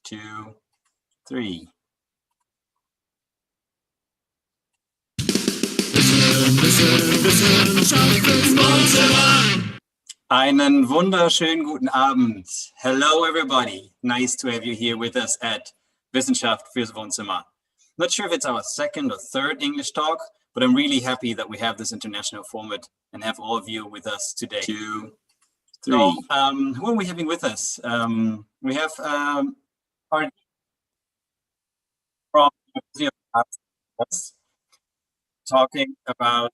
2, 3. Wissenschaft fürs Wohnzimmer. Einen wunderschönen guten Abend. Hello, everybody. Nice to have you here with us at Wissenschaft fürs Wohnzimmer. Not sure if it's our second or third English talk, but I'm really happy that we have this international format and have all of you with us today. 2, 3. So, who are we having with us? We have Arijit from the University of Graz talking about,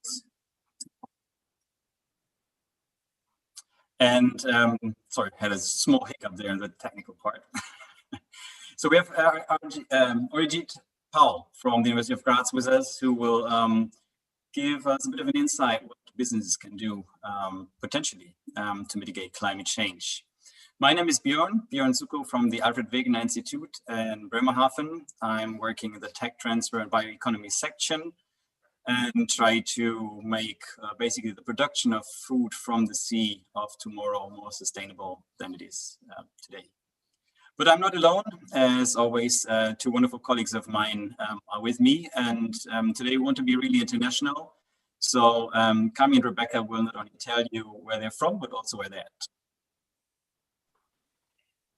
and sorry, I had a small hiccup there in the technical part. So we have Arijit Paul from the University of Graz with us, who will give us a bit of an insight what businesses can do potentially to mitigate climate change. My name is Björn Suko from the Alfred Wegener Institute in Bremerhaven. I'm working in the tech transfer and bioeconomy section and try to make basically the production of food from the sea of tomorrow more sustainable than it is today. But I'm not alone. As always, two wonderful colleagues of mine are with me, and today we want to be really international. So Kami and Rebecca will not only tell you where they're from, but also where they're at.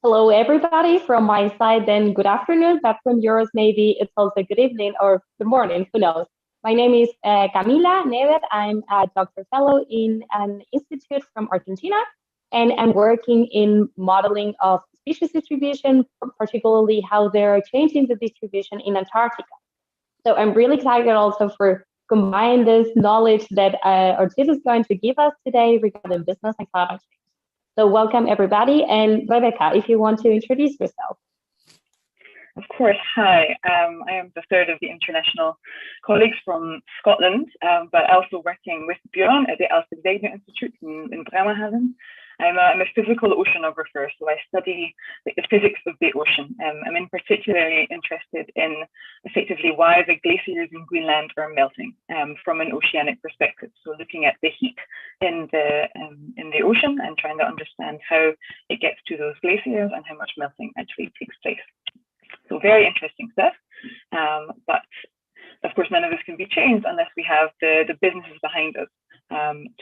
Hello, everybody. From my side, then good afternoon, but from yours, maybe it's also good evening or good morning, who knows. My name is Camila Never. I'm a doctoral fellow in an institute from Argentina, and I'm working in modeling of species distribution, particularly how they're changing the distribution in Antarctica. So I'm really excited also for combining this knowledge that Arijit is going to give us today regarding business and climate change. So welcome everybody, and Rebecca, if you want to introduce yourself. Of course, hi. I am the third of the international colleagues from Scotland, but also working with Björn at the Alfred Wegener Institute in Bremerhaven. I'm a physical oceanographer, so I study the physics of the ocean. I'm in particularly interested in effectively why the glaciers in Greenland are melting from an oceanic perspective. So looking at the heat in the ocean and trying to understand how it gets to those glaciers and how much melting actually takes place. So very interesting stuff, but of course none of this can be changed unless we have the businesses behind us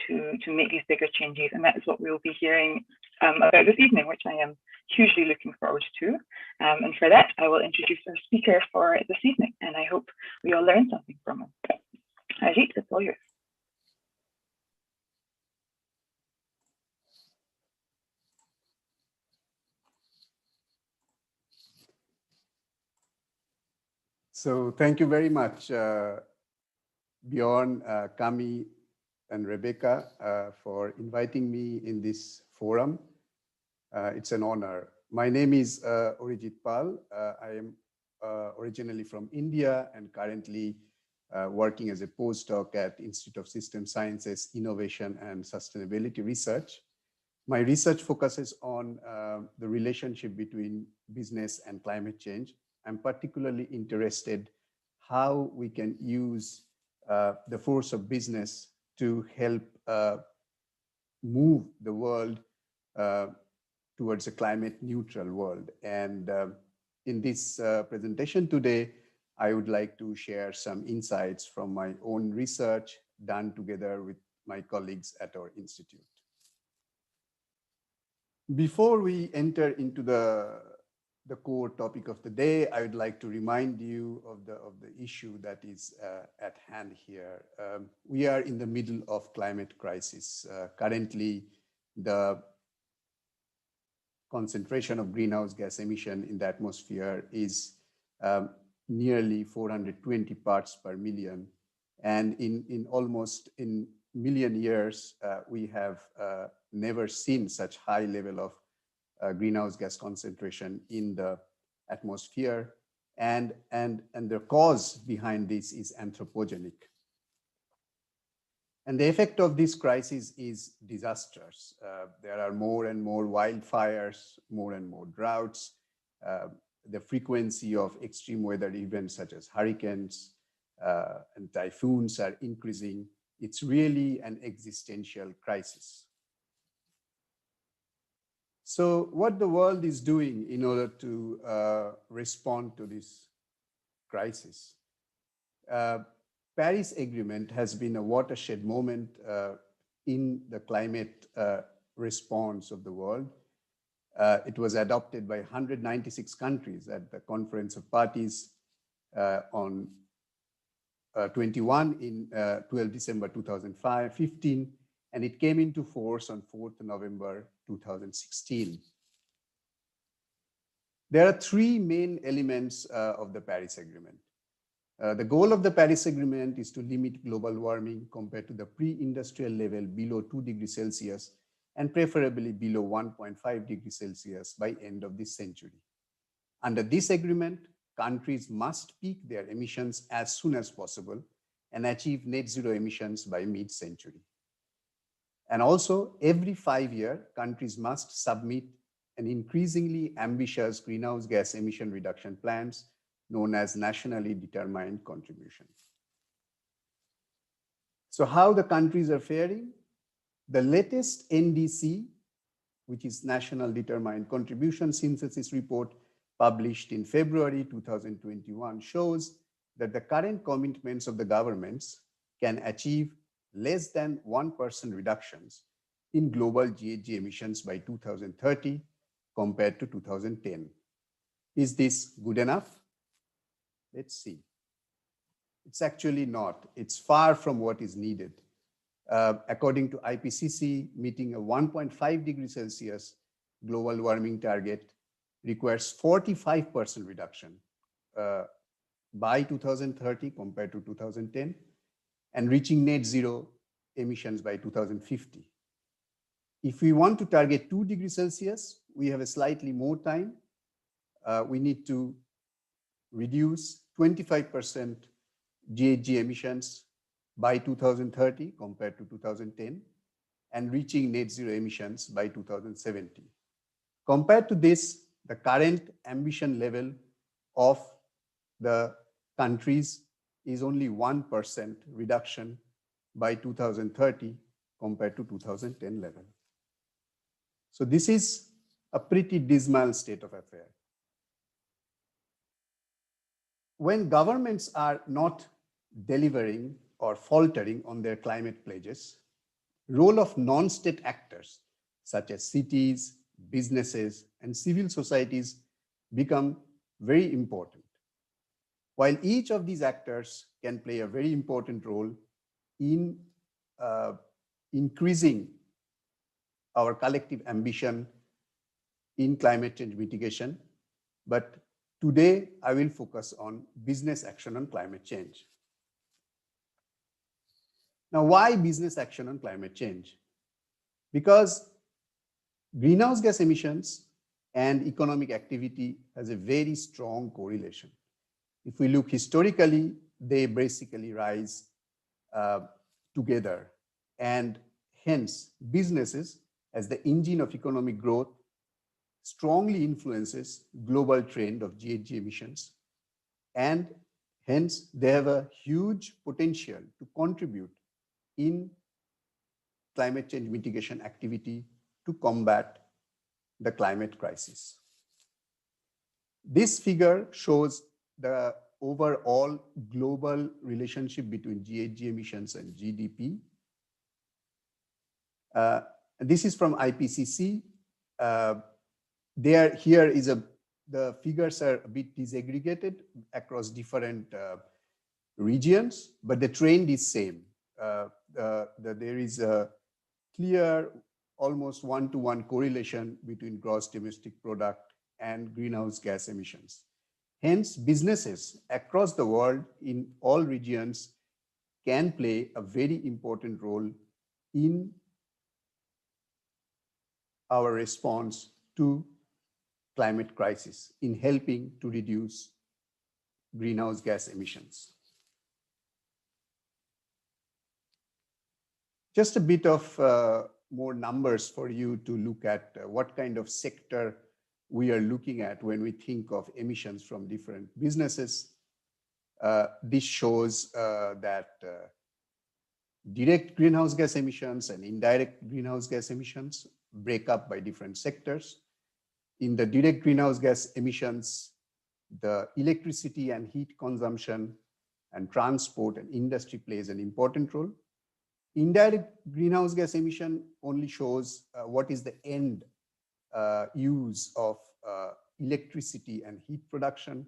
to make these bigger changes, and that is what we will be hearing about this evening, which I am hugely looking forward to. And for that, I will introduce our speaker for this evening, and I hope we all learn something from him. Arijit, it's all yours. So thank you very much, Björn, Kami, and Rebecca for inviting me in this forum. It's an honor. My name is Arijit Paul. I am originally from India and currently working as a postdoc at Institute of System Sciences, Innovation and Sustainability Research. My research focuses on the relationship between business and climate change. I'm particularly interested how we can use the force of business to help move the world towards a climate neutral world. And in this presentation today, I would like to share some insights from my own research done together with my colleagues at our institute. Before we enter into the core topic of the day, I would like to remind you of the issue that is at hand here. We are in the middle of climate crisis. Currently, the concentration of greenhouse gas emission in the atmosphere is nearly 420 parts per million. And in almost in million years, we have never seen such high level of greenhouse gas concentration in the atmosphere, and the cause behind this is anthropogenic. And the effect of this crisis is disastrous. There are more and more wildfires, more and more droughts. The frequency of extreme weather events such as hurricanes and typhoons are increasing. It's really an existential crisis. So what the world is doing in order to respond to this crisis. Paris Agreement has been a watershed moment in the climate response of the world. It was adopted by 196 countries at the Conference of Parties on 21 in 12 December 2015, and it came into force on 4th November 2016. There are three main elements of the Paris Agreement. The goal of the Paris Agreement is to limit global warming compared to the pre-industrial level below 2 degrees Celsius and preferably below 1.5 degrees Celsius by end of this century. Under this agreement, countries must peak their emissions as soon as possible and achieve net zero emissions by mid-century. And also, every 5 years, countries must submit an increasingly ambitious greenhouse gas emission reduction plans known as nationally determined contributions. So how the countries are faring? The latest NDC, which is National Determined Contribution Synthesis report published in February 2021, shows that the current commitments of the governments can achieve less than 1% reductions in global GHG emissions by 2030 compared to 2010. Is this good enough? Let's see. It's actually not. It's far from what is needed. According to IPCC, meeting a 1.5 degrees Celsius global warming target requires 45% reduction by 2030 compared to 2010, and reaching net zero emissions by 2050. If we want to target 2 degrees Celsius, we have a slightly more time. We need to reduce 25% GHG emissions by 2030 compared to 2010, and reaching net zero emissions by 2070. Compared to this, the current ambition level of the countries is only 1% reduction by 2030 compared to 2010 level. So this is a pretty dismal state of affairs. When governments are not delivering or faltering on their climate pledges, role of non-state actors such as cities, businesses, and civil societies become very important. While each of these actors can play a very important role in increasing our collective ambition in climate change mitigation, but today I will focus on business action on climate change. Now, why business action on climate change? Because greenhouse gas emissions and economic activity has a very strong correlation. If we look historically, they basically rise together, and hence businesses as the engine of economic growth strongly influences global trend of GHG emissions, and hence they have a huge potential to contribute in climate change mitigation activity to combat the climate crisis. This figure shows the overall global relationship between GHG emissions and GDP. This is from IPCC. The figures are a bit disaggregated across different regions, but the trend is same. There is a clear, almost one-to-one correlation between gross domestic product and greenhouse gas emissions. Hence, businesses across the world in all regions can play a very important role in our response to climate crisis, in helping to reduce greenhouse gas emissions. Just a bit of more numbers for you to look at what kind of sector we are looking at when we think of emissions from different businesses. This shows that direct greenhouse gas emissions and indirect greenhouse gas emissions break up by different sectors. in the direct greenhouse gas emissions, the electricity and heat consumption and transport and industry plays an important role. Indirect greenhouse gas emission only shows what is the end use of electricity and heat production.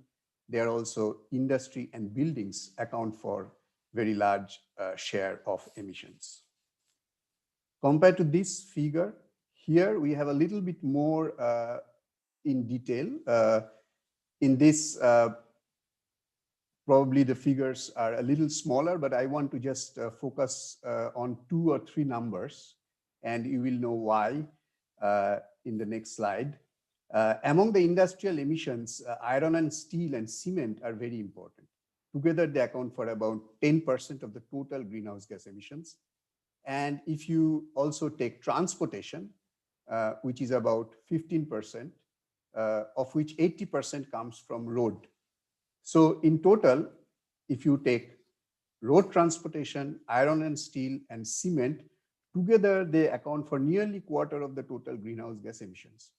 There also industry and buildings account for very large share of emissions. Compared to this figure, here we have a little bit more in detail. In this, probably the figures are a little smaller, but I want to just focus on 2 or 3 numbers, and you will know why in the next slide. Among the industrial emissions, iron and steel and cement are very important. Together, they account for about 10% of the total greenhouse gas emissions. And if you also take transportation, which is about 15%, of which 80% comes from road. So in total, if you take road transportation, iron and steel, and cement, together they account for nearly a quarter of the total greenhouse gas emissions.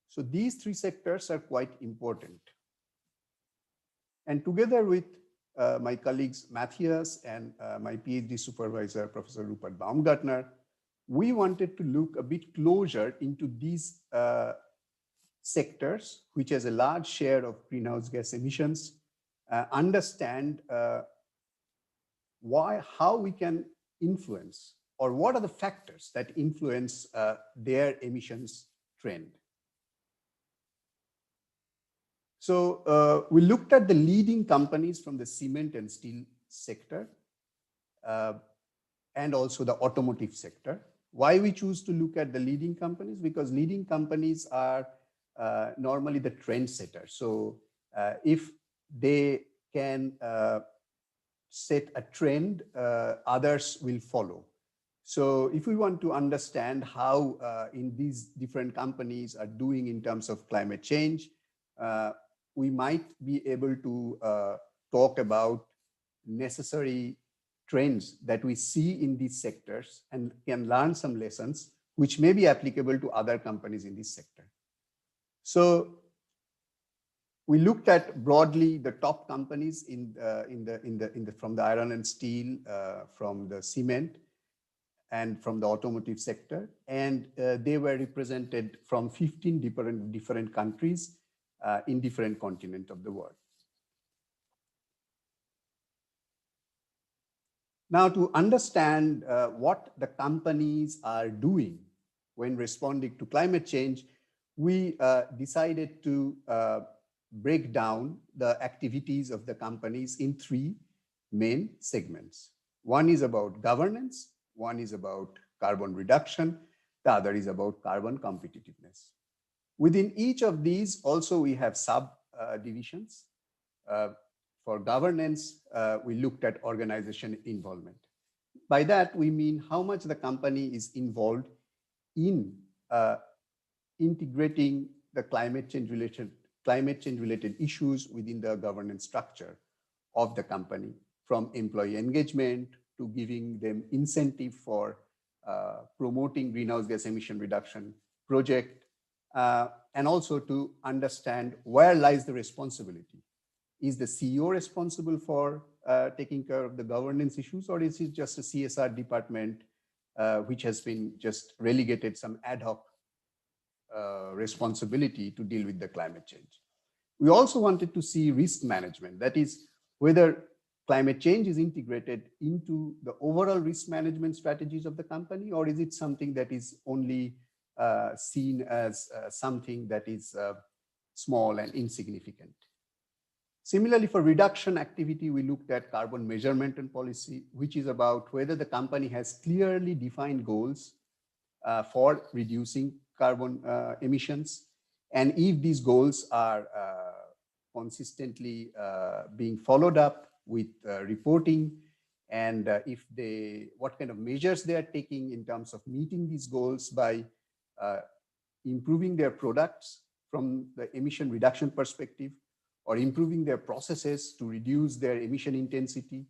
So these 3 sectors are quite important. And together with my colleagues Matthias and my PhD supervisor, Professor Rupert Baumgartner, we wanted to look a bit closer into these sectors, which has a large share of greenhouse gas emissions, understand how we can influence, or what are the factors that influence their emissions trend. So we looked at the leading companies from the cement and steel sector and also the automotive sector. Why we choose to look at the leading companies? Because leading companies are normally the trendsetters. So if they can set a trend, others will follow. So if we want to understand how in these different companies are doing in terms of climate change, we might be able to talk about necessary trends that we see in these sectors and can learn some lessons which may be applicable to other companies in this sector. So we looked at broadly the top companies from the iron and steel, from the cement, and from the automotive sector, and they were represented from 15 different countries in different continents of the world. Now, to understand what the companies are doing when responding to climate change, we decided to break down the activities of the companies in 3 main segments. One is about governance, one is about carbon reduction, the other is about carbon competitiveness. Within each of these, also we have subdivisions. For governance, we looked at organization involvement. By that, we mean how much the company is involved in integrating the climate change related issues within the governance structure of the company, from employee engagement to giving them incentive for promoting greenhouse gas emission reduction project, and also to understand where lies the responsibility. Is the CEO responsible for taking care of the governance issues, or is it just a CSR department which has been just relegated some ad hoc responsibility to deal with the climate change? We also wanted to see risk management, that is, whether climate change is integrated into the overall risk management strategies of the company, or is it something that is only seen as something that is small and insignificant. Similarly, for reduction activity, we looked at carbon measurement and policy, which is about whether the company has clearly defined goals for reducing carbon emissions, and if these goals are consistently being followed up with reporting, and what kind of measures they are taking in terms of meeting these goals by improving their products from the emission reduction perspective, or improving their processes to reduce their emission intensity,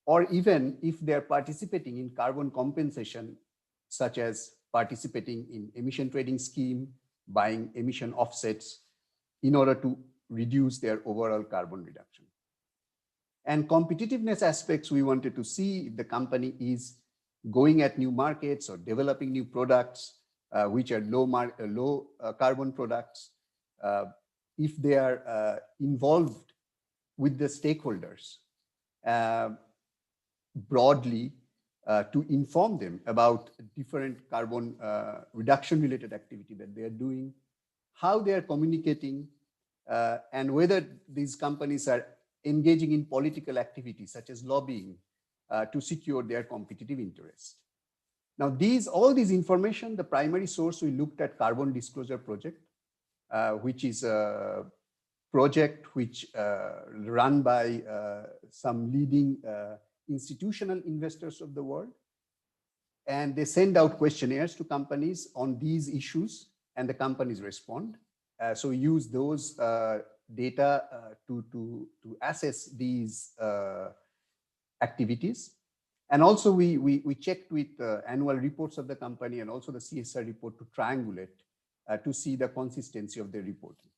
or even if they're participating in carbon compensation, such as participating in emission trading scheme buying emission offsets in order to reduce their overall carbon reduction. And competitiveness aspects, we wanted to see if the company is going at new markets or developing new products, which are low carbon products, if they are involved with the stakeholders broadly to inform them about different carbon reduction related activity that they are doing, how they are communicating, and whether these companies are engaging in political activities such as lobbying to secure their competitive interest. Now, all these information, the primary source, we looked at Carbon Disclosure Project, which is a project which run by some leading institutional investors of the world. And they send out questionnaires to companies on these issues, and the companies respond. So we use those data to assess these activities. And also we checked with annual reports of the company and also the CSR report to triangulate to see the consistency of the reporting.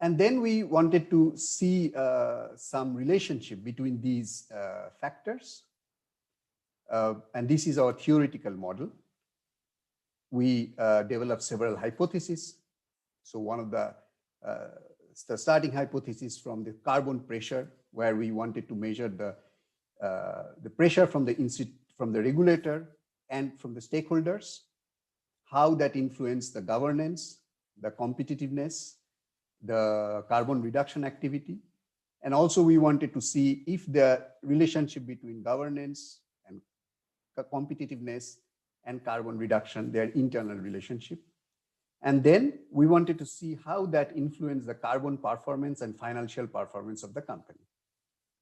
And then we wanted to see some relationship between these factors. And this is our theoretical model. We developed several hypotheses. So one of the starting hypothesis from the carbon pressure, where we wanted to measure the pressure from the regulator and from the stakeholders, how that influenced the governance, the competitiveness, the carbon reduction activity. And also we wanted to see if the relationship between governance and competitiveness and carbon reduction, their internal relationship. And then we wanted to see how that influenced the carbon performance and financial performance of the company.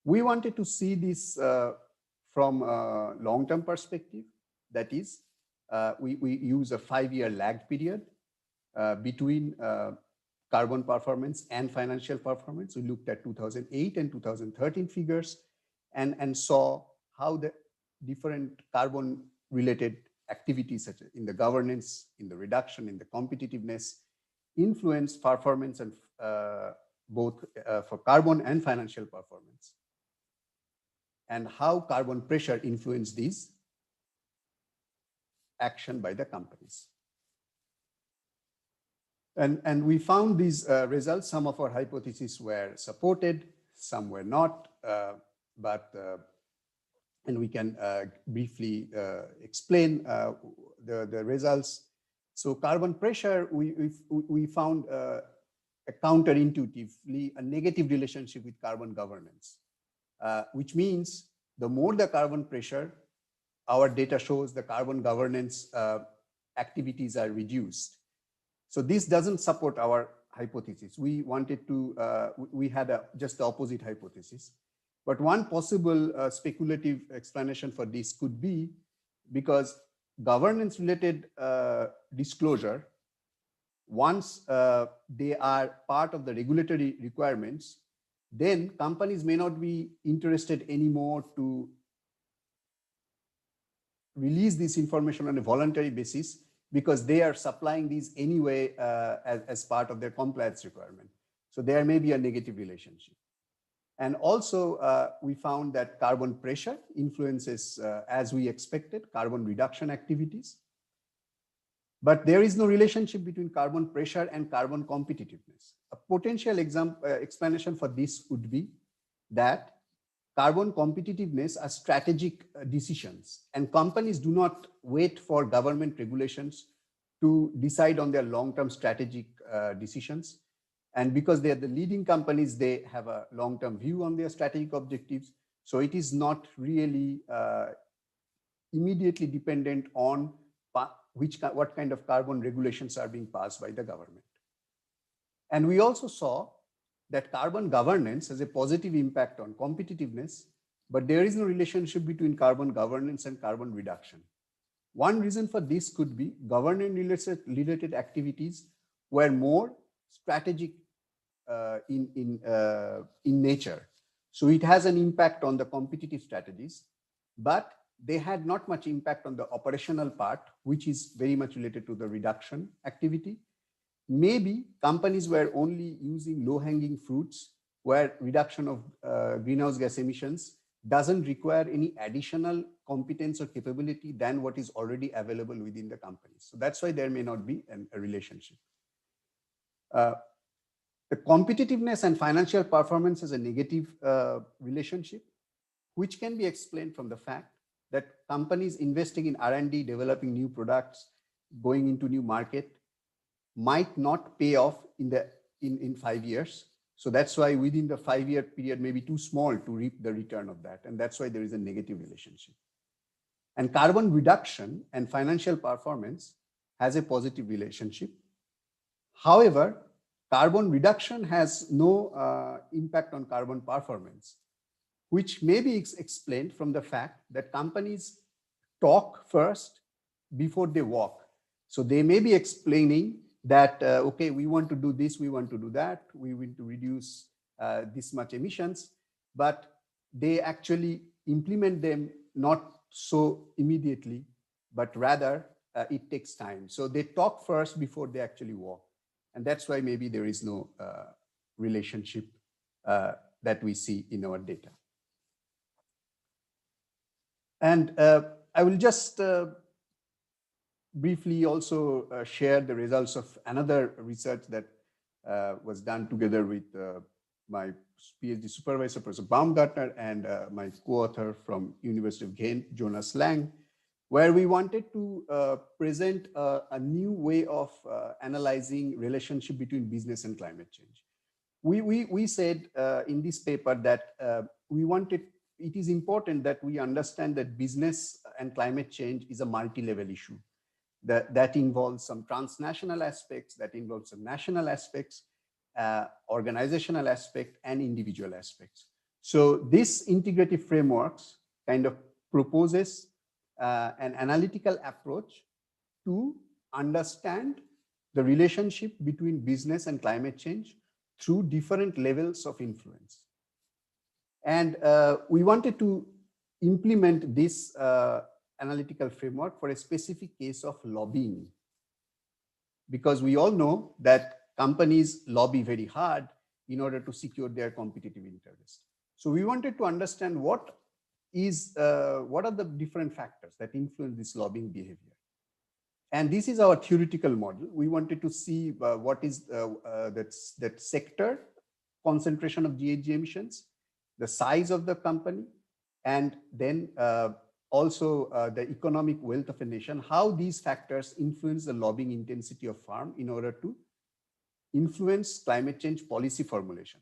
We wanted to see this from a long-term perspective. That is, we use a 5-year lag period between carbon performance and financial performance. We looked at 2008 and 2013 figures and saw how the different carbon related activities such as in the governance, in the reduction, in the competitiveness influence performance and both for carbon and financial performance, and how carbon pressure influenced these action by the companies. And we found these results. Some of our hypotheses were supported, some were not, and we can briefly explain the results. So carbon pressure, we found a counterintuitively a negative relationship with carbon governance, which means the more the carbon pressure, our data shows the carbon governance activities are reduced. So this doesn't support our hypothesis. We wanted to, we had just the opposite hypothesis. But one possible speculative explanation for this could be because governance related disclosure, once they are part of the regulatory requirements, then companies may not be interested anymore to release this information on a voluntary basis because they are supplying these anyway as part of their compliance requirement. So there may be a negative relationship. And also we found that carbon pressure influences, as we expected, carbon reduction activities. But there is no relationship between carbon pressure and carbon competitiveness. A potential explanation for this would be that carbon competitiveness are strategic decisions, and companies do not wait for government regulations to decide on their long-term strategic decisions. And because they are the leading companies, they have a long-term view on their strategic objectives. So it is not really immediately dependent on what kind of carbon regulations are being passed by the government. And we also saw that carbon governance has a positive impact on competitiveness, but there is no relationship between carbon governance and carbon reduction. One reason for this could be governance-related activities were more strategic in nature. So it has an impact on the competitive strategies, but they had not much impact on the operational part, which is very much related to the reduction activity. Maybe companies were only using low-hanging fruits where reduction of greenhouse gas emissions doesn't require any additional competence or capability than what is already available within the company. So that's why there may not be a relationship. The competitiveness and financial performance is a negative relationship, which can be explained from the fact that companies investing in R&D, developing new products, going into new market might not pay off in 5 years. So that's why within the 5-year period may be too small to reap the return of that. And that's why there is a negative relationship. And carbon reduction and financial performance has a positive relationship. However, carbon reduction has no impact on carbon performance, which may be explained from the fact that companies talk first before they walk. So they may be explaining that, okay, we want to do this, we want to do that, we want to reduce this much emissions, but they actually implement them not so immediately, but rather it takes time. So they talk first before they actually walk. And that's why maybe there is no relationship that we see in our data. And I will just briefly also share the results of another research that was done together with my PhD supervisor, Professor Baumgartner, and my co-author from University of Graz, Jonas Lang, where we wanted to present a new way of analyzing relationship between business and climate change. We said in this paper that it is important that we understand that business and climate change is a multi-level issue. That involves some transnational aspects, that involves some national aspects, organizational aspect, and individual aspects. So this integrative frameworks kind of proposes an analytical approach to understand the relationship between business and climate change through different levels of influence. And we wanted to implement this analytical framework for a specific case of lobbying, because we all know that companies lobby very hard in order to secure their competitive interests. So we wanted to understand what are the different factors that influence this lobbying behavior. And this is our theoretical model. We wanted to see what is that sector concentration of GHG emissions, the size of the company, and then also the economic wealth of a nation, how these factors influence the lobbying intensity of firm in order to influence climate change policy formulation.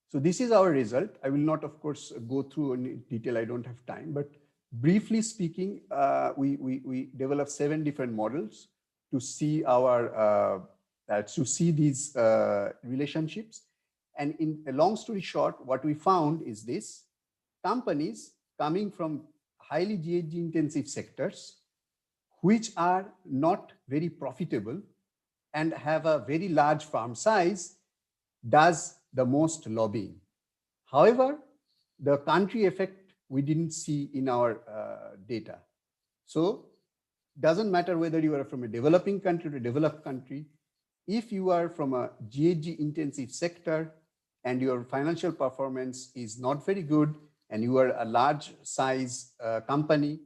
So this is our result. I will not, of course, go through in detail. I don't have time, but briefly speaking, we developed 7 different models to see these relationships. And in a long story short, what we found is this: companies coming from highly GHG intensive sectors, which are not very profitable and have a very large farm size, does the most lobbying. However, the country effect we didn't see in our data. So doesn't matter whether you are from a developing country to a developed country, if you are from a GHG intensive sector and your financial performance is not very good, and you are a large size company,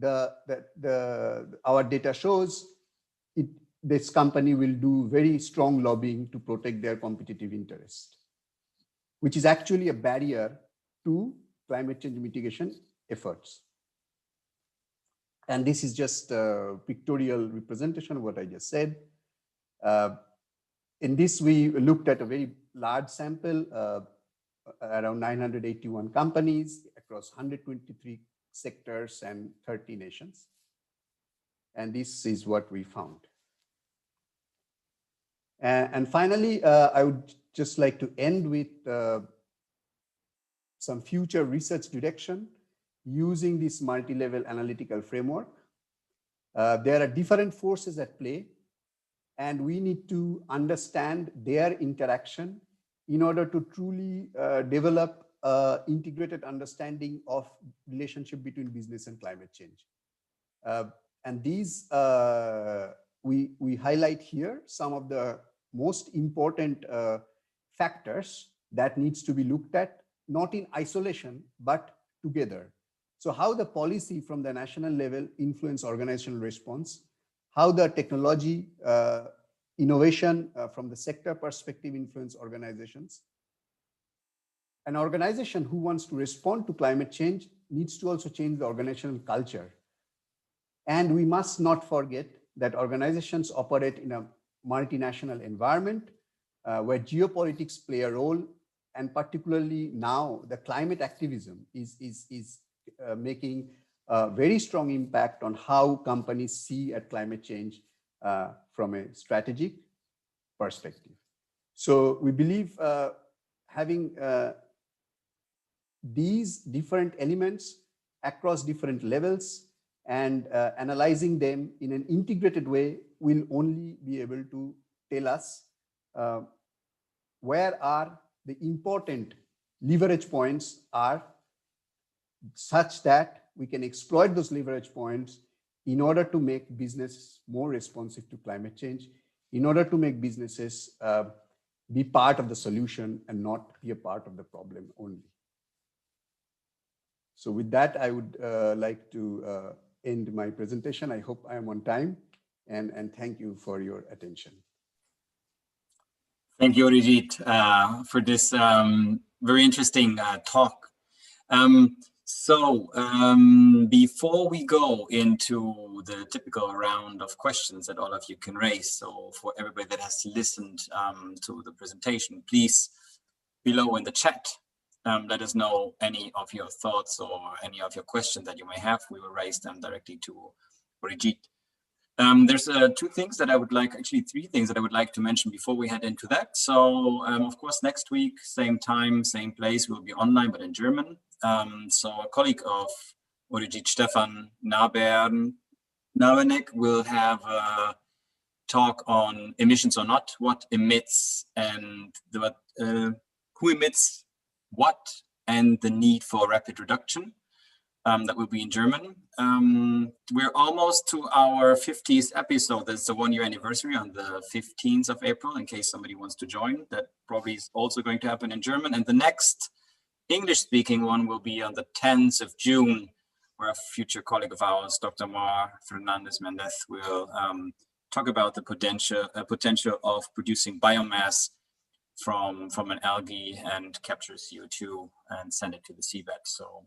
our data shows this company will do very strong lobbying to protect their competitive interest, which is actually a barrier to climate change mitigation efforts. And this is just a pictorial representation of what I just said. In this, we looked at a very large sample, around 981 companies across 123 sectors and 30 nations. And this is what we found. And finally, I would just like to end with some future research direction using this multi-level analytical framework. There are different forces at play, and we need to understand their interaction in order to truly develop integrated understanding of relationship between business and climate change. And these, we highlight here some of the most important factors that needs to be looked at, not in isolation, but together. So how the policy from the national level influence organizational response, how the technology innovation from the sector perspective influence organizations. An organization who wants to respond to climate change needs to also change the organizational culture. And we must not forget that organizations operate in a multinational environment where geopolitics play a role, and particularly now the climate activism is making a very strong impact on how companies see at climate change from a strategic perspective. So we believe having these different elements across different levels and analyzing them in an integrated way will only be able to tell us where are the important leverage points are, such that we can exploit those leverage points in order to make business more responsive to climate change, in order to make businesses be part of the solution and not be a part of the problem only. So with that, I would like to end my presentation. I hope I am on time, and thank you for your attention. Thank you, Arijit, for this very interesting talk. Before we go into the typical round of questions that all of you can raise, so for everybody that has listened to the presentation, please below in the chat, let us know any of your thoughts or any of your questions that you may have. We will raise them directly to Arijit. There's three things that I would like to mention before we head into that. So, of course, next week, same time, same place, we'll be online, but in German. So a colleague of Arijit, Stefan Nabernek, will have a talk on emissions or not, what emits and who emits what, and the need for rapid reduction. That will be in German. We're almost to our 50th episode. That's the 1-year anniversary on the 15th of April, in case somebody wants to join. That probably is also going to happen in German. And the next English-speaking one will be on the 10th of June, where a future colleague of ours, Dr. Mar Fernandez-Mendez, will talk about the potential of producing biomass from an algae and capture CO2 and send it to the seabed. So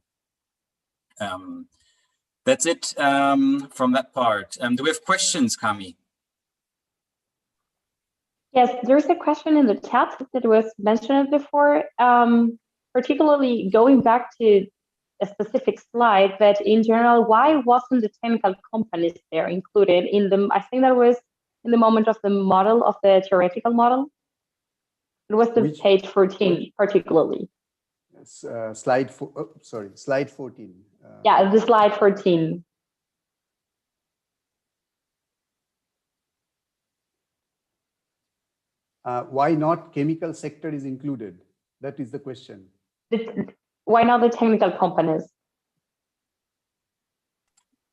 that's it from that part. Do we have questions, Kami? Yes, there's a question in the chat that was mentioned before, particularly going back to a specific slide, that in general, why wasn't the chemical companies there included in the, I think that was in the moment of the model, of the theoretical model? It was the page 14, particularly. Slide 14. Yeah, the slide 14. Why not chemical sector is included? That is the question. Why not the technical companies?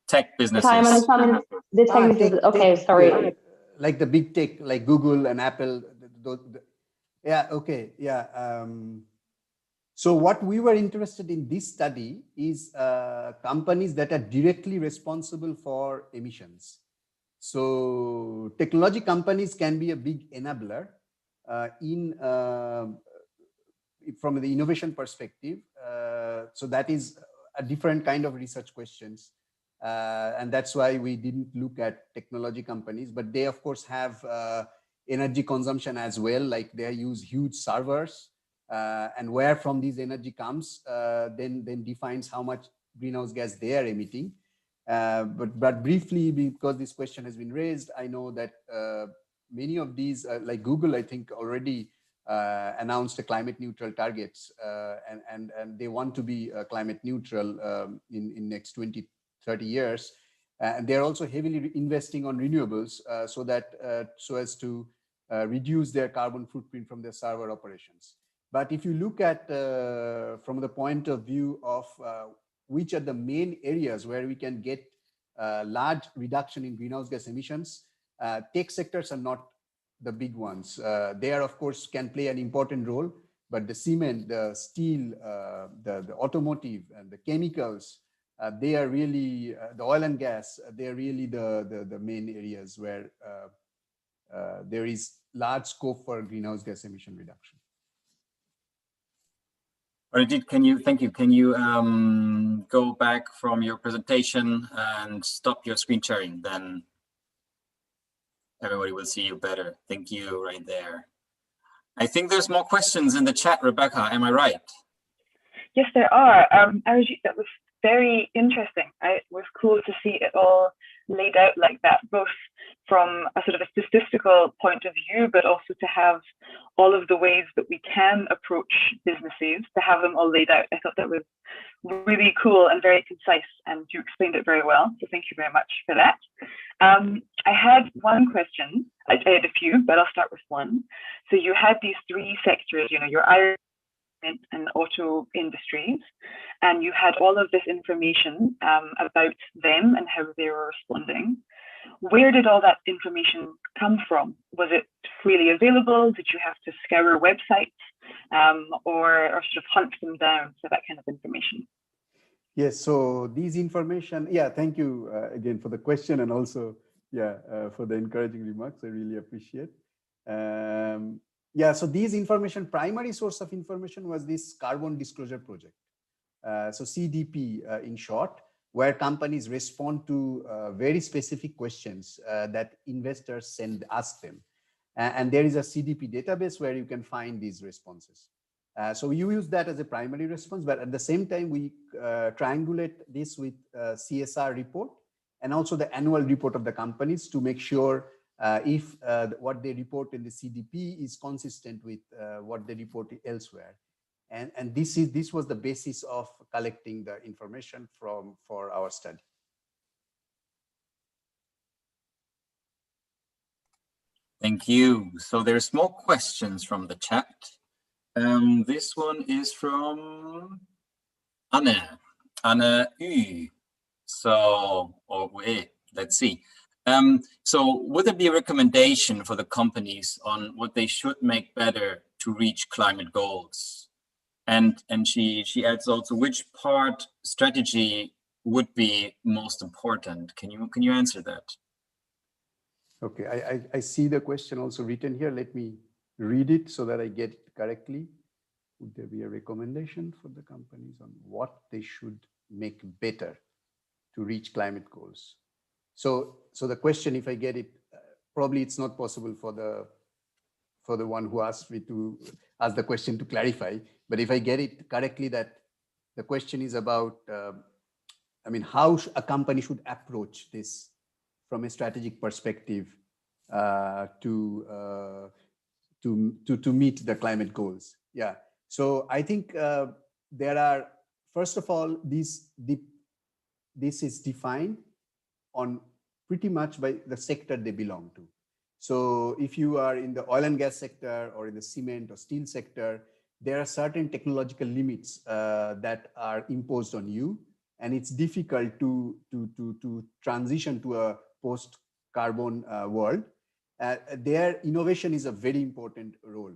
Tech businesses. The tech businesses. Okay, sorry. Like the big tech, like Google and Apple. Yeah, okay, yeah. So what we were interested in this study is companies that are directly responsible for emissions. So technology companies can be a big enabler from the innovation perspective. So that is a different kind of research questions. And that's why we didn't look at technology companies, but they of course have energy consumption as well, like they use huge servers. And where from these energy comes, then defines how much greenhouse gas they are emitting. But briefly, because this question has been raised, I know that many of these, like Google, I think already announced a climate neutral targets, and they want to be climate neutral in next 20, 30 years. And they're also heavily investing on renewables so as to reduce their carbon footprint from their server operations. But if you look at from the point of view of which are the main areas where we can get large reduction in greenhouse gas emissions, tech sectors are not the big ones. They are, of course, can play an important role, but the cement, the steel, the automotive, and the chemicals, they are really the oil and gas. They are really the main areas where there is large scope for greenhouse gas emission reduction. Arijit, thank you. Can you go back from your presentation and stop your screen sharing? Then everybody will see you better. Thank you right there. I think there's more questions in the chat, Rebecca. Am I right? Yes, there are. Arijit, that was very interesting. It was cool to see it all laid out like that, both from a sort of a statistical point of view, but also to have all of the ways that we can approach businesses, to have them all laid out. I thought that was really cool and very concise, and you explained it very well. So thank you very much for that. I had one question. I had a few, but I'll start with one. So you had these three sectors, you know, your iron and auto industries, and you had all of this information about them and how they were responding. Where did all that information come from? Was it freely available? Did you have to scour websites or sort of hunt them down for that kind of information? Yes, so these information, yeah, thank you again for the question, and also, yeah, for the encouraging remarks. I really appreciate. Yeah, so these information, primary source of information was this Carbon Disclosure Project. So CDP in short, where companies respond to very specific questions that investors ask them. And there is a CDP database where you can find these responses. So you use that as a primary response, but at the same time, we triangulate this with CSR report and also the annual report of the companies to make sure if what they report in the CDP is consistent with what they report elsewhere. And this was the basis of collecting the information for our study. Thank you. So there's more questions from the chat. This one is from Anne U. So, let's see. So would there be a recommendation for the companies on what they should make better to reach climate goals? And she adds also, which part strategy would be most important? Can you answer that? Okay, I see the question also written here. Let me read it so that I get it correctly. Would there be a recommendation for the companies on what they should make better to reach climate goals? So the question, if I get it, probably it's not possible for the one who asked me to ask the question to clarify. But if I get it correctly, that the question is about, I mean, how a company should approach this from a strategic perspective to meet the climate goals. Yeah. So I think there are, first of all, this is defined on pretty much by the sector they belong to. So if you are in the oil and gas sector or in the cement or steel sector, there are certain technological limits that are imposed on you, and it's difficult to transition to a post-carbon world. Their innovation is a very important role,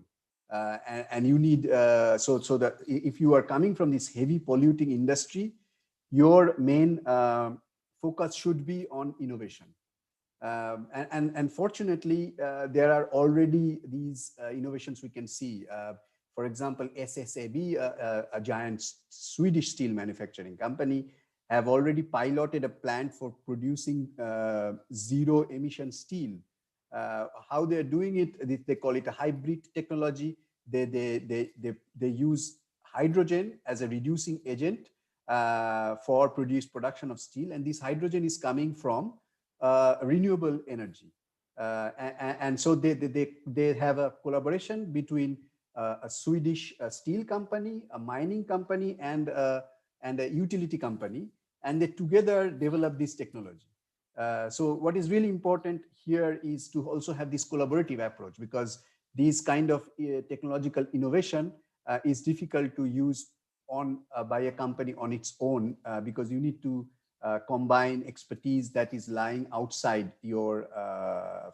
and you need so that if you are coming from this heavy polluting industry, your main focus should be on innovation. And fortunately, there are already these innovations we can see. For example, SSAB, a giant Swedish steel manufacturing company, have already piloted a plant for producing zero emission steel. How they're doing it, they call it a hybrid technology. They use hydrogen as a reducing agent for production of steel, and this hydrogen is coming from renewable energy, and so they have a collaboration between a Swedish steel company, a mining company, and a utility company, and they together develop this technology. So what is really important here is to also have this collaborative approach, because these kind of technological innovation is difficult to use by a company on its own, because you need to combine expertise that is lying outside your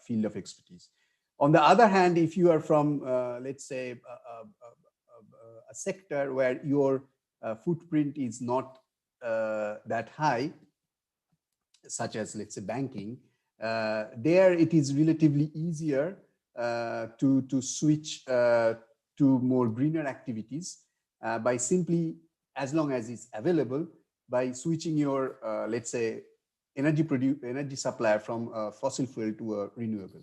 field of expertise. On the other hand, if you are from, let's say, a sector where your footprint is not that high, such as, let's say, banking, there it is relatively easier to switch to more greener activities by simply, as long as it's available, by switching your, let's say, energy supplier from fossil fuel to a renewable.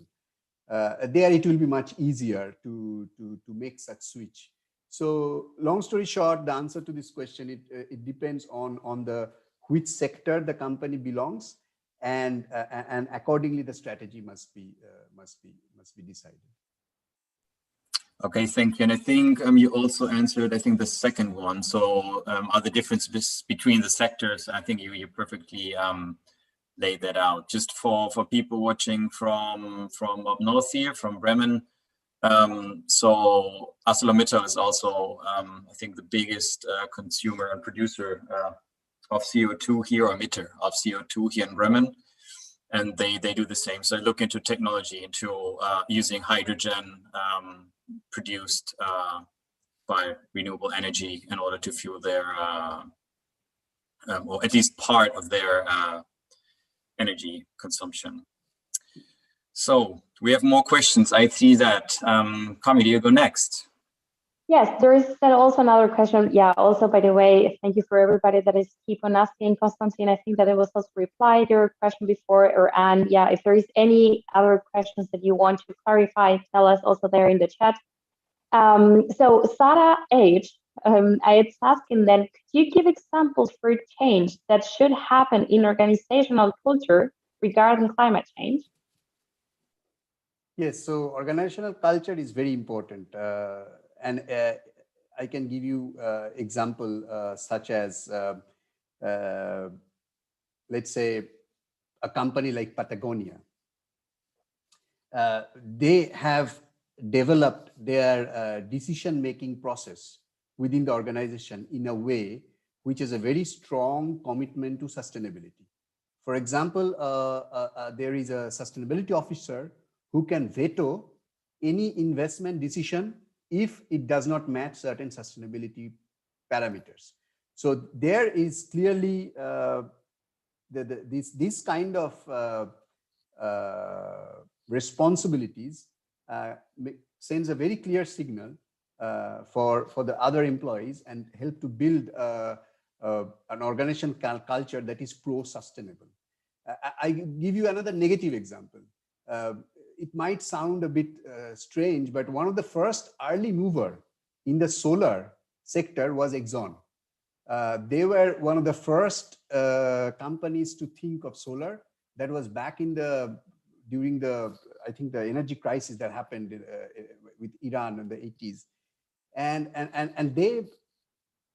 There it will be much easier to make such switch. So long story short, the answer to this question, it depends on the which sector the company belongs, and accordingly the strategy must be decided. Okay, thank you. And I think you also answered, I think, the second one. So are the differences between the sectors? I think you perfectly laid that out. Just for people watching from up north here, from Bremen. So ArcelorMittal is also, I think, the biggest consumer and producer of CO2 here, or emitter of CO2 here in Bremen. And they do the same. So look into technology, into using hydrogen produced by renewable energy in order to fuel their, or at least part of their energy consumption. So we have more questions. I see that. Camille, you go next. Yes, there is also another question. Yeah, also, by the way, thank you for everybody that is keep on asking, Constantine. I think that it was also replied to your question before, and yeah, if there is any other questions that you want to clarify, tell us also there in the chat. So Sarah H, it's asking then, could you give examples for change that should happen in organizational culture regarding climate change? Yes, so organizational culture is very important. And I can give you example such as, let's say, a company like Patagonia. They have developed their decision-making process within the organization in a way which is a very strong commitment to sustainability. For example, there is a sustainability officer who can veto any investment decision if it does not match certain sustainability parameters. So there is clearly this kind of responsibilities sends a very clear signal for the other employees and help to build an organizational culture that is pro-sustainable. I give you another negative example. It might sound a bit strange, but one of the first early mover in the solar sector was Exxon. They were one of the first companies to think of solar. That was back in during I think the energy crisis that happened with Iran in the 80s. And they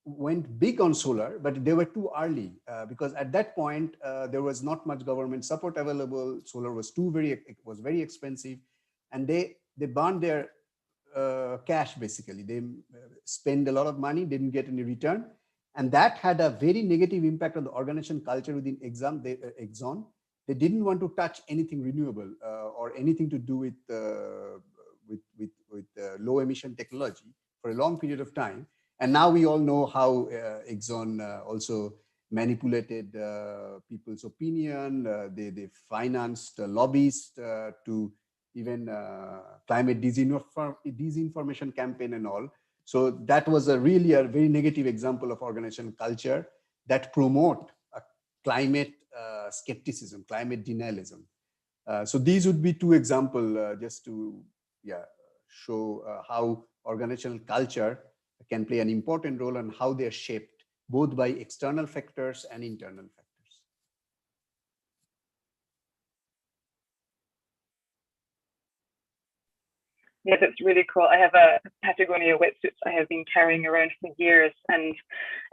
went big on solar, but they were too early because at that point there was not much government support available. Solar was very expensive, and they burned their cash basically. They spent a lot of money, didn't get any return, and that had a very negative impact on the organization culture within Exxon. They didn't want to touch anything renewable or anything to do with low emission technology for a long period of time. And now we all know how Exxon also manipulated people's opinion. They financed lobbyists to even climate disinformation campaign and all. So that was really a very negative example of organizational culture that promote a climate skepticism, climate denialism. So these would be two examples just to show how organizational culture can play an important role and how they are shaped both by external factors and internal factors. Yeah, that's really cool. I have a Patagonia wetsuit I have been carrying around for years, and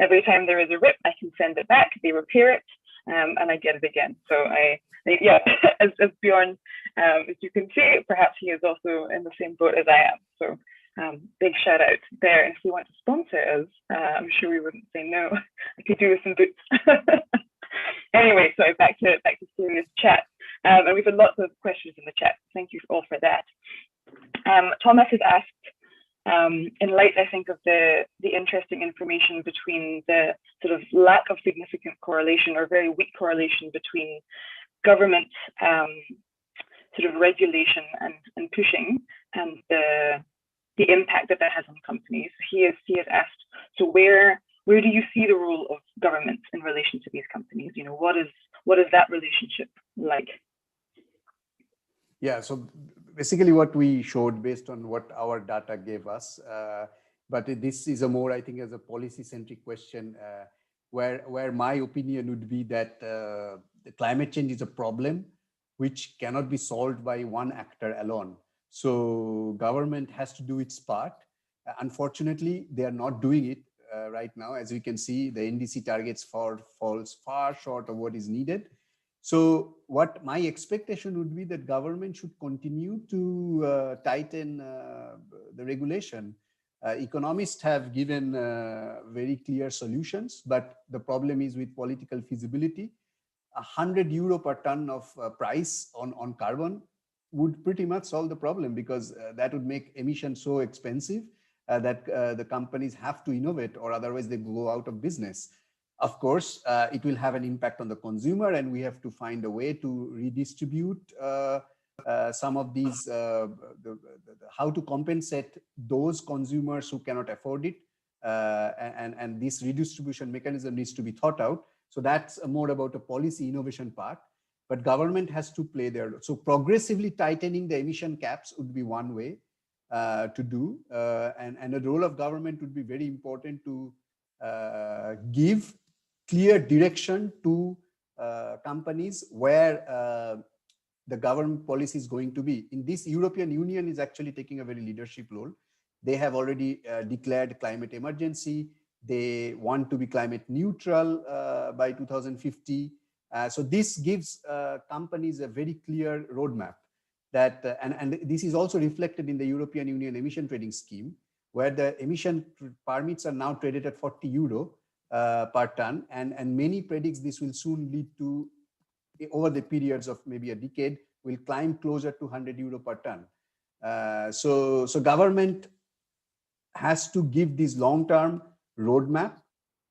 every time there is a rip, I can send it back, they repair it, and I get it again. So yeah, as Bjorn, as you can see, perhaps he is also in the same boat as I am. So big shout out there. And if you want to sponsor us, I'm sure we wouldn't say no. I could do with some boots. Anyway, so back to serious chat. And we've had lots of questions in the chat. Thank you all for that. Thomas has asked, in light, I think, of the interesting information between the sort of lack of significant correlation or very weak correlation between government sort of regulation and pushing and the impact that has on companies. He has asked, so where do you see the role of governments in relation to these companies? You know, what is that relationship like? Yeah, so basically what we showed based on what our data gave us, but this is a more, I think, as a policy-centric question, where my opinion would be that the climate change is a problem which cannot be solved by one actor alone. So government has to do its part. Unfortunately, they are not doing it right now. As we can see, the NDC targets falls far short of what is needed. So what my expectation would be that government should continue to tighten the regulation. Economists have given very clear solutions, but the problem is with political feasibility. €100 per ton of price on carbon would pretty much solve the problem, because that would make emissions so expensive that the companies have to innovate, or otherwise they go out of business. Of course, it will have an impact on the consumer, and we have to find a way to redistribute some of these, how to compensate those consumers who cannot afford it. And this redistribution mechanism needs to be thought out. So that's more about a policy innovation part, but government has to play their role. So progressively tightening the emission caps would be one way to do. And the role of government would be very important to give clear direction to companies where the government policy is going to be. In this, European Union is actually taking a very leadership role. They have already declared climate emergency. They want to be climate neutral by 2050. So this gives companies a very clear roadmap. That and this is also reflected in the European Union emission trading scheme, where the emission permits are now traded at €40 per ton, and many predicts this will soon lead to, over the periods of maybe a decade, will climb closer to €100 per ton. So government has to give this long-term roadmap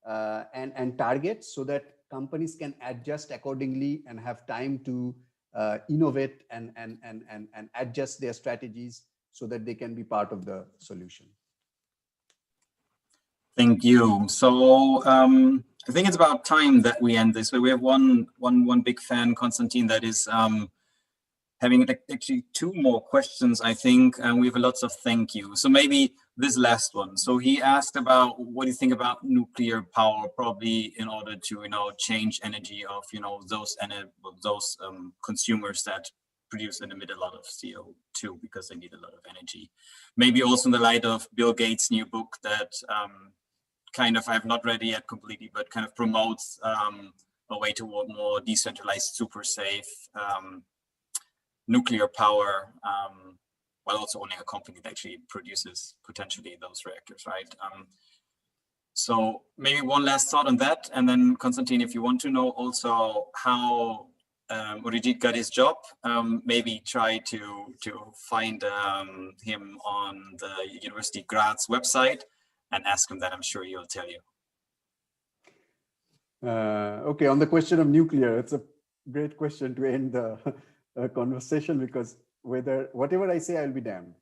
and targets so that companies can adjust accordingly and have time to innovate and adjust their strategies so that they can be part of the solution. Thank you. So I think it's about time that we end this. But we have one big fan, Konstantin, that is having actually two more questions, I think, and we have lots of thank you. So maybe this last one. So he asked about what do you think about nuclear power, probably in order to change energy of those consumers that produce and emit a lot of CO2 because they need a lot of energy. Maybe also in the light of Bill Gates' new book that kind of, I have not read it yet completely, but kind of promotes a way toward more decentralized, super safe nuclear power, while also owning a company that actually produces potentially those reactors, right? So maybe one last thought on that, and then Konstantin, if you want to know also how Arijit got his job, maybe try to find him on the University of Graz website and ask him that. I'm sure he'll tell you. Okay, on the question of nuclear, it's a great question to end the conversation, because whatever I say, I'll be damned.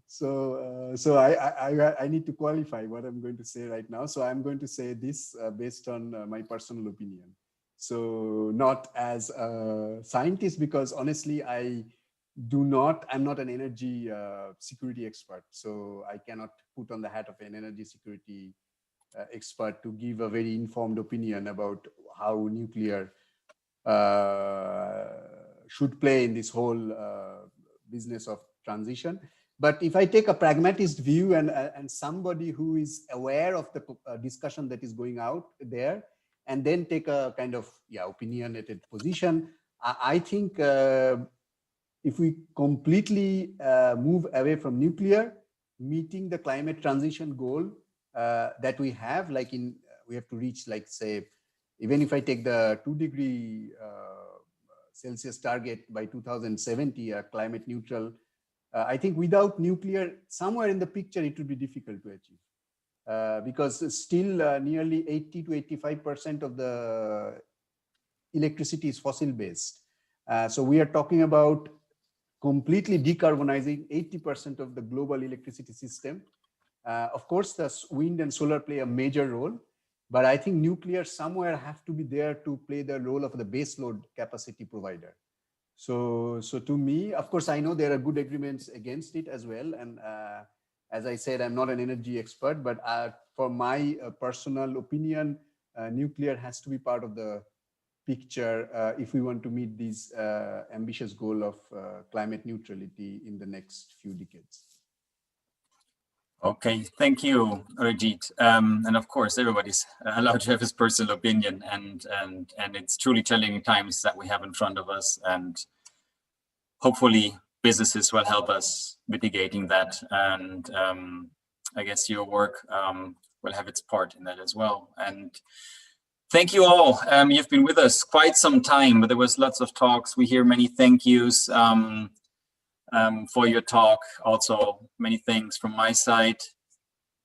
So I need to qualify what I'm going to say right now. So I'm going to say this based on my personal opinion. So not as a scientist, because honestly, I'm not an energy security expert. So I cannot put on the hat of an energy security expert to give a very informed opinion about how nuclear should play in this whole business of transition. But if I take a pragmatist view and somebody who is aware of the discussion that is going out there, and then take a kind of opinionated position, I think if we completely move away from nuclear, meeting the climate transition goal that we have, like we have to reach, like, say, even if I take the 2-degree Celsius target by 2070, climate neutral, I think without nuclear, somewhere in the picture, it would be difficult to achieve because still nearly 80 to 85% of the electricity is fossil based. So we are talking about completely decarbonizing 80% of the global electricity system. Of course, the wind and solar play a major role, but I think nuclear somewhere have to be there to play the role of the baseload capacity provider. So to me, of course, I know there are good arguments against it as well. And as I said, I'm not an energy expert, but for my personal opinion, nuclear has to be part of the picture if we want to meet this ambitious goal of climate neutrality in the next few decades. Okay, thank you, Arijit. And of course, everybody's allowed to have his personal opinion, and it's truly challenging times that we have in front of us, and hopefully businesses will help us mitigating that. And I guess your work will have its part in that as well. And thank you all. You've been with us quite some time, but there was lots of talks. We hear many thank yous for your talk. Also, many thanks from my side.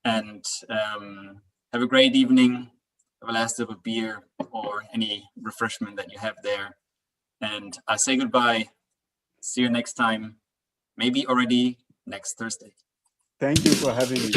And have a great evening. Have a last sip of beer or any refreshment that you have there. And I say goodbye. See you next time. Maybe already next Thursday. Thank you for having me.